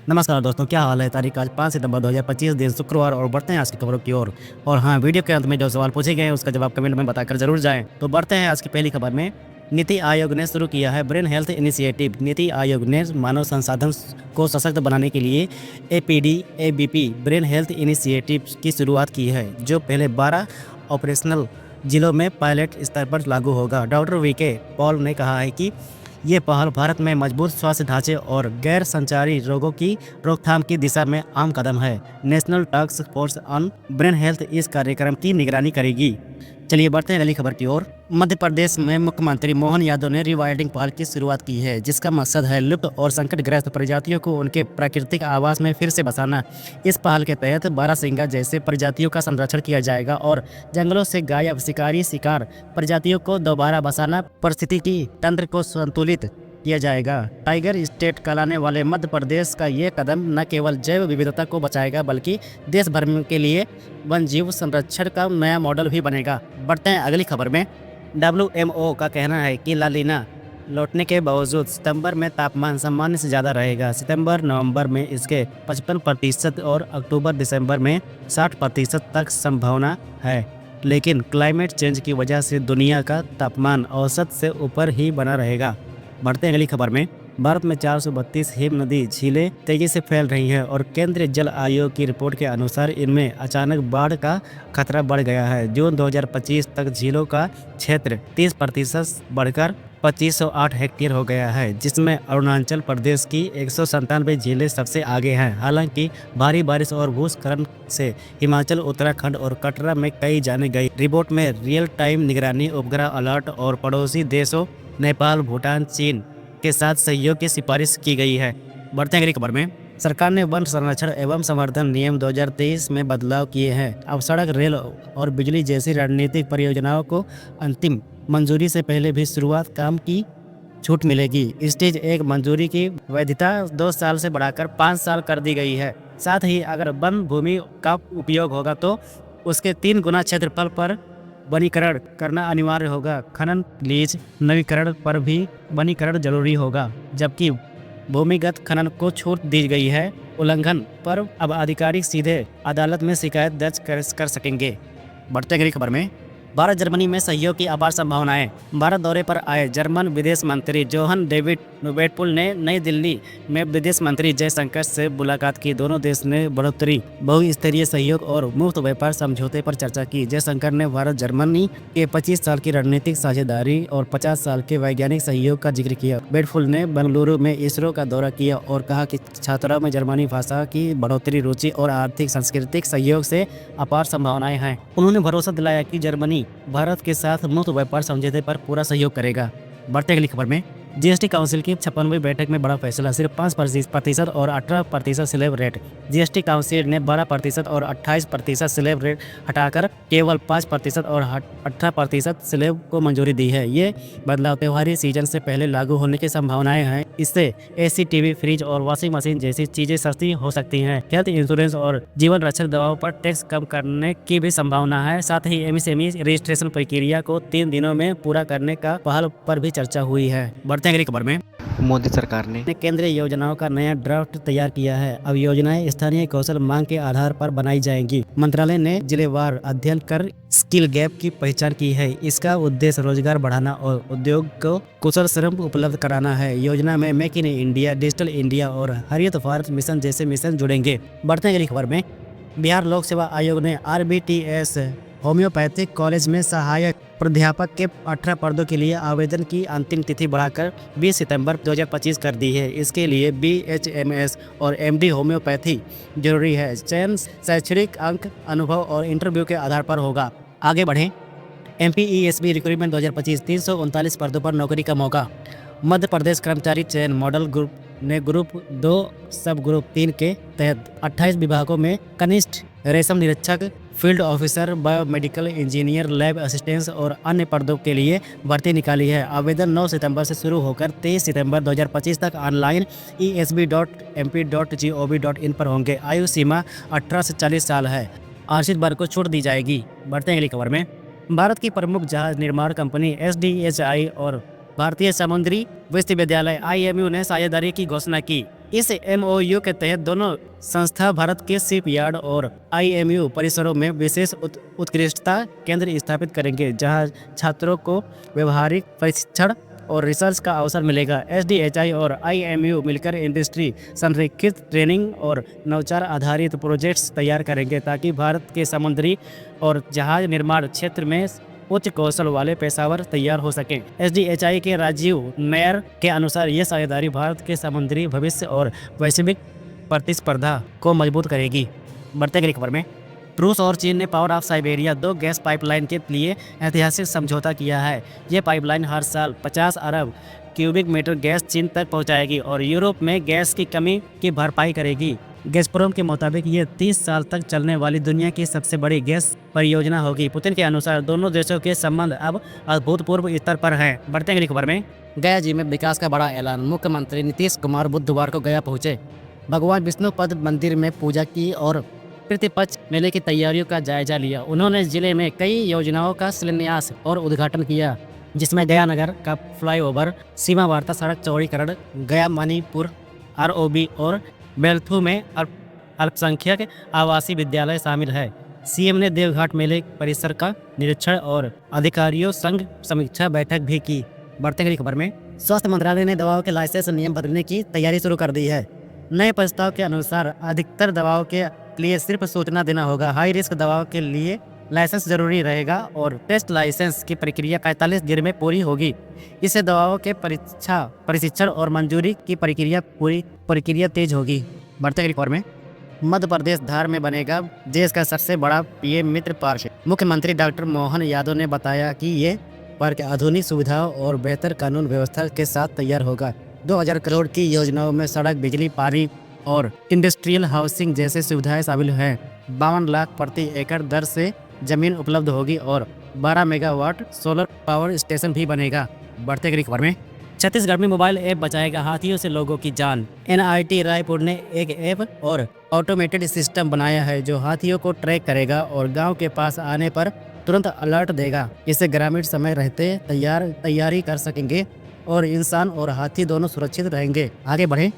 नमस्कार दोस्तों, क्या हाल है। तारीख आज 5 सितंबर 2025 दिन शुक्रवार और बढ़ते हैं आज की खबरों की ओर। और हाँ, वीडियो के अंत में जो सवाल पूछे गए हैं उसका जवाब कमेंट में बताकर जरूर जाएं। तो बढ़ते हैं आज की पहली खबर में। नीति आयोग ने शुरू किया है brain health initiative. NITI Aayog ने मानव संसाधन को सशक्त बनाने के लिए APD-ABP ब्रेन हेल्थ इनिशिएटिव की शुरुआत की है, जो पहले 12 ऑपरेशनल जिलों में पायलट स्तर पर लागू होगा। डॉक्टर VK पॉल ने कहा है कि ये पहल भारत में मजबूत स्वास्थ्य ढांचे और गैर संचारी रोगों की रोकथाम की दिशा में आम कदम है। National task force on brain health इस कार्यक्रम की निगरानी करेगी। चलिए बढ़ते हैं अगली खबर की ओर। मध्य प्रदेश में मुख्यमंत्री मोहन यादव ने रिवाइल्डिंग पहल की शुरुआत की है, जिसका मकसद है लुप्त और संकटग्रस्त प्रजातियों को उनके प्राकृतिक आवास में फिर से बसाना। इस पहल के तहत बारहसिंगा जैसे प्रजातियों का संरक्षण किया जाएगा और जंगलों से गायब शिकारी शिकार प्रजातियों को दोबारा बसाना पारिस्थितिकी तंत्र को संतुलित किया जाएगा। टाइगर स्टेट कहलाने वाले मध्य प्रदेश का ये कदम न केवल जैव विविधता को बचाएगा, बल्कि देश भर के लिए वन जीव संरक्षण का नया मॉडल भी बनेगा। बढ़ते हैं अगली खबर में। WMO का कहना है कि ला लीना लौटने के बावजूद सितंबर में तापमान सामान्य से ज़्यादा रहेगा। सितंबर-नवंबर में इसके 55% और अक्टूबर-दिसंबर में 60% तक संभावना है, लेकिन क्लाइमेट चेंज की वजह से दुनिया का तापमान औसत से ऊपर ही बना रहेगा। बढ़ते हैं अगली खबर में। भारत में 432 हिम नदी झीलें तेजी से फैल रही हैं और केंद्रीय जल आयोग की रिपोर्ट के अनुसार इनमें अचानक बाढ़ का खतरा बढ़ गया है। जून 2025 तक झीलों का क्षेत्र 30% बढ़कर 2508 हेक्टेयर हो गया है, जिसमें अरुणाचल प्रदेश की 197 झीलें सबसे आगे हैं। हालांकि भारी बारिश और भूस्खलन से हिमाचल, उत्तराखंड और कटरा में कई जाने गई। रिपोर्ट में रियल टाइम निगरानी, उपग्रह अलर्ट और पड़ोसी देशों नेपाल, भूटान, चीन के साथ सहयोग की सिफारिश की गई है। बढ़ते हैं अगली खबर में। सरकार ने वन संरक्षण एवं संवर्धन नियम 2023 में बदलाव किए हैं। अब सड़क, रेल और बिजली जैसी रणनीतिक परियोजनाओं को अंतिम मंजूरी से पहले भी शुरुआत काम की छूट मिलेगी। स्टेज 1 मंजूरी की वैधता 2 साल से बढ़ाकर 5 साल कर दी गई है। साथ ही अगर वन भूमि का उपयोग होगा तो उसके 3 गुना क्षेत्रफल पर वनीकरण करना अनिवार्य होगा। खनन, लीज, नवीकरण पर भी वनीकरण जरूरी होगा, जबकि भूमिगत खनन को छूट दी गई है। उल्लंघन पर अब अधिकारी सीधे अदालत में शिकायत दर्ज कर सकेंगे। बढ़ते अगली खबर में। भारत जर्मनी में सहयोग की अपार संभावनाएं। भारत दौरे पर आए जर्मन विदेश मंत्री जोहन डेविड वेटपुल ने नई दिल्ली में विदेश मंत्री जयशंकर से मुलाकात की। दोनों देश ने बढ़ोतरी, बहुस्तरीय सहयोग और मुक्त व्यापार समझौते पर चर्चा की। जयशंकर ने भारत जर्मनी के 25 साल की रणनीतिक साझेदारी और 50 साल के वैज्ञानिक सहयोग का जिक्र किया। वेटपुल ने बेंगलुरु में इसरो का दौरा किया और कहा कि छात्रों में जर्मनी भाषा की बढ़ोतरी, रुचि और आर्थिक सांस्कृतिक सहयोग से अपार संभावनाएं हैं। उन्होंने भरोसा दिलाया कि जर्मनी भारत के साथ मुक्त व्यापार समझौते पर पूरा सहयोग करेगा। बढ़ते अगली खबर में। GST काउंसिल की 56वीं बैठक में बड़ा फैसला, सिर्फ 5% और 18% स्लैब रेट। GST काउंसिल ने 12% और 28% स्लैब रेट हटाकर केवल 5% और 18% स्लैब को मंजूरी दी है। ये बदलाव त्योहारी सीजन से पहले लागू होने की संभावनाएं हैं। इससे AC, TV, फ्रिज और वॉशिंग मशीन जैसी चीजें सस्ती हो सकती हैं। हेल्थ इंश्योरेंस और जीवन रक्षक दवाओं पर टैक्स कम करने की भी संभावना है। साथ ही MSME रजिस्ट्रेशन प्रक्रिया को 3 दिनों में पूरा करने का पहल पर भी चर्चा हुई है। अगली खबर में। मोदी सरकार ने केंद्रीय योजनाओं का नया ड्राफ्ट तैयार किया है। अब योजनाएं स्थानीय कौशल मांग के आधार पर बनाई जाएंगी। मंत्रालय ने जिलेवार अध्ययन कर स्किल गैप की पहचान की है। इसका उद्देश्य रोजगार बढ़ाना और उद्योग को कुशल श्रम उपलब्ध कराना है। योजना में make in India, digital India और हरित भारत मिशन जैसे मिशन जुड़ेंगे। बढ़ते हैं अगली खबर में। बिहार लोक सेवा आयोग ने RBTS होम्योपैथिक कॉलेज में सहायक प्राध्यापक के 18 पदों के लिए आवेदन की अंतिम तिथि बढ़ाकर 20 सितंबर 2025 कर दी है। इसके लिए BHMS और MD होम्योपैथी जरूरी है। चयन शैक्षणिक अंक, अनुभव और इंटरव्यू के आधार पर होगा। आगे बढ़ें। MPESB रिक्रूटमेंट 2025 339 पदों पर नौकरी का मौका। मध्य प्रदेश कर्मचारी चयन मॉडल ग्रुप ने ग्रुप 2 सब ग्रुप 3 के तहत 28 विभागों में कनिष्ठ रेशम निरीक्षक, field officer, biomedical engineer, lab assistant और अन्य पदों के लिए भर्ती निकाली है। आवेदन 9 सितंबर से शुरू होकर 23 सितंबर 2025 तक ऑनलाइन esb.mp.gov.in पर होंगे। आयु सीमा 18 से 40 साल है। आश्रित वर्ग को छूट दी जाएगी। बढ़ते हैं अगली खबर में। भारत की प्रमुख जहाज निर्माण कंपनी SDHI और भारतीय समुद्री विश्वविद्यालय IMU ने साझेदारी की घोषणा की। इस MOU के तहत दोनों संस्था भारत के शिपयार्ड और IMU परिसरों में विशेष उत्कृष्टता केंद्र स्थापित करेंगे, जहां छात्रों को व्यवहारिक प्रशिक्षण और रिसर्च का अवसर मिलेगा। SDHI और IMU मिलकर इंडस्ट्री संरेखित ट्रेनिंग और नवाचार आधारित प्रोजेक्ट्स तैयार करेंगे, ताकि भारत के समुद्री और जहाज निर्माण क्षेत्र में उच्च कौशल वाले पेशेवर तैयार हो सकें। SDHI के राजीव नायर के अनुसार ये साझेदारी भारत के समुद्री भविष्य और वैश्विक प्रतिस्पर्धा को मजबूत करेगी। बढ़ते अगली खबर में, रूस और चीन ने power of Siberia 2 gas pipeline के लिए ऐतिहासिक समझौता किया है। ये पाइपलाइन हर साल 50 अरब क्यूबिक मीटर गैस चीन तक पहुंचाएगी और यूरोप में गैस की कमी की भरपाई करेगी। गैसप्रोम के मुताबिक ये 30 साल तक चलने वाली दुनिया की सबसे बड़ी गैस परियोजना होगी। पुतिन के अनुसार दोनों देशों के संबंध अब अभूतपूर्व स्तर पर हैं। बढ़ते हैं अगली खबर में, गया जी में विकास का बड़ा ऐलान। मुख्यमंत्री नीतीश कुमार बुधवार को गया पहुंचे, भगवान विष्णुपद मंदिर में पूजा की और पितृपक्ष मेले की तैयारियों का जायजा लिया। उन्होंने जिले में कई योजनाओं का शिलान्यास और उद्घाटन किया, जिसमें गया नगर का फ्लाईओवर, सीमा वार्ता सड़क चौड़ीकरण, गया मणिपुर ROB और बेलथू में अल्पसंख्यक आवासीय विद्यालय शामिल है। CM ने देवघाट मेले परिसर का निरीक्षण और अधिकारियों संग समीक्षा बैठक भी की। बढ़ते अगली खबर में, स्वास्थ्य मंत्रालय ने दवाओं के लाइसेंस नियम बदलने की तैयारी शुरू कर दी है। नए प्रस्ताव के अनुसार अधिकतर दवाओं के लिए सिर्फ सूचना देना होगा। हाई रिस्क दवाओं के लिए लाइसेंस जरूरी रहेगा और टेस्ट लाइसेंस की प्रक्रिया 45 दिन में पूरी होगी। इससे दवाओं के प्रशिक्षण और मंजूरी की प्रक्रिया तेज होगी। बढ़ते अगली खबर में, मध्य प्रदेश धार में बनेगा देश का सबसे बड़ा PM मित्र पार्क। मुख्यमंत्री डॉक्टर मोहन यादव ने बताया कि ये पार्क आधुनिक सुविधाओं और बेहतर कानून व्यवस्था के साथ तैयार होगा। 2000 करोड़ की योजनाओं में सड़क, बिजली, पानी और इंडस्ट्रियल हाउसिंग जैसे सुविधाएं शामिल हैं। 52 लाख प्रति एकड़ दर से जमीन उपलब्ध होगी और 12 मेगावाट सोलर पावर स्टेशन भी बनेगा। बढ़ते अगली खबर में, छत्तीसगढ़ में मोबाइल ऐप बचाएगा हाथियों से लोगों की जान। NIT रायपुर ने एक ऐप और ऑटोमेटेड सिस्टम बनाया है जो हाथियों को ट्रैक करेगा और गांव के पास आने पर तुरंत अलर्ट देगा। इससे ग्रामीण समय रहते तैयारी कर सकेंगे और इंसान और हाथी दोनों सुरक्षित रहेंगे। आगे बढ़े,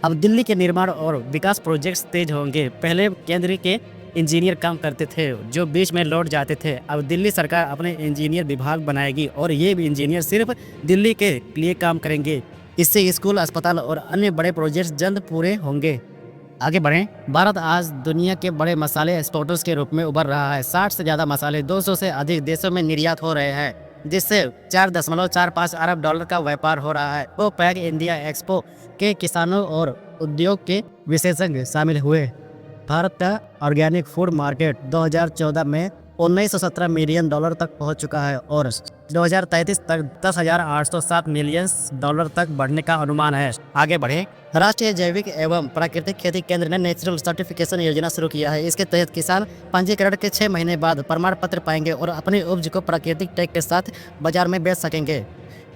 अब दिल्ली के निर्माण और विकास प्रोजेक्ट्स तेज होंगे। पहले केंद्र के इंजीनियर काम करते थे जो बीच में लौट जाते थे। अब दिल्ली सरकार अपने इंजीनियर विभाग बनाएगी और ये भी इंजीनियर सिर्फ दिल्ली के लिए काम करेंगे। इससे स्कूल, अस्पताल और अन्य बड़े प्रोजेक्ट्स जल्द पूरे होंगे। आगे बढ़ें, भारत आज दुनिया के बड़े मसाले एक्सपोर्टर्स के रूप में उभर रहा है। 60 से ज़्यादा मसाले 200 से अधिक देशों में निर्यात हो रहे हैं, जिससे $4.45 अरब डॉलर का व्यापार हो रहा है। वो पैक इंडिया एक्सपो के किसानों और उद्योग के विशेषज्ञ शामिल हुए। भारत का ऑर्गेनिक फूड मार्केट 2014 में $1917 मिलियन तक पहुंच चुका है और 2033 तक $10,807 मिलियन तक बढ़ने का अनुमान है। आगे बढ़े, राष्ट्रीय जैविक एवं प्राकृतिक खेती केंद्र ने नेचुरल सर्टिफिकेशन योजना शुरू किया है। इसके तहत किसान पंजीकरण के 6 महीने बाद प्रमाण पत्र पाएंगे और अपनी उपज को प्राकृतिक टैग के साथ बाजार में बेच सकेंगे।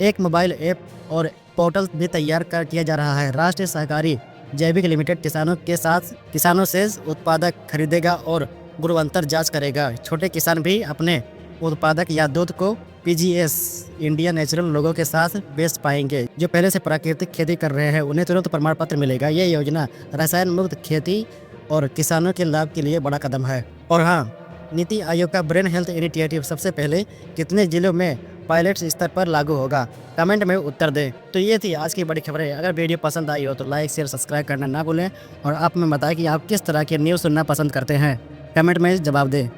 एक मोबाइल ऐप और पोर्टल भी तैयार किया जा रहा है। राष्ट्रीय सहकारी जैविक लिमिटेड किसानों से उत्पादक खरीदेगा और गुणवत्ता जांच करेगा। छोटे किसान भी अपने उत्पादक या दूध को PGS इंडिया नेचुरल लोगों के साथ बेच पाएंगे। जो पहले से प्राकृतिक खेती कर रहे हैं उन्हें तुरंत प्रमाण पत्र मिलेगा। ये योजना रसायन मुक्त खेती और किसानों के लाभ के लिए बड़ा कदम है। और हाँ, नीति आयोग का ब्रेन हेल्थ इनिशिएटिव सबसे पहले कितने जिलों में पायलट स्तर पर लागू होगा, कमेंट में उत्तर दें। तो ये थी आज की बड़ी खबरें। अगर वीडियो पसंद आई हो तो लाइक, शेयर, सब्सक्राइब करना ना भूलें और आप में बताएं कि आप किस तरह के न्यूज़ सुनना पसंद करते हैं। कमेंट में जवाब दें।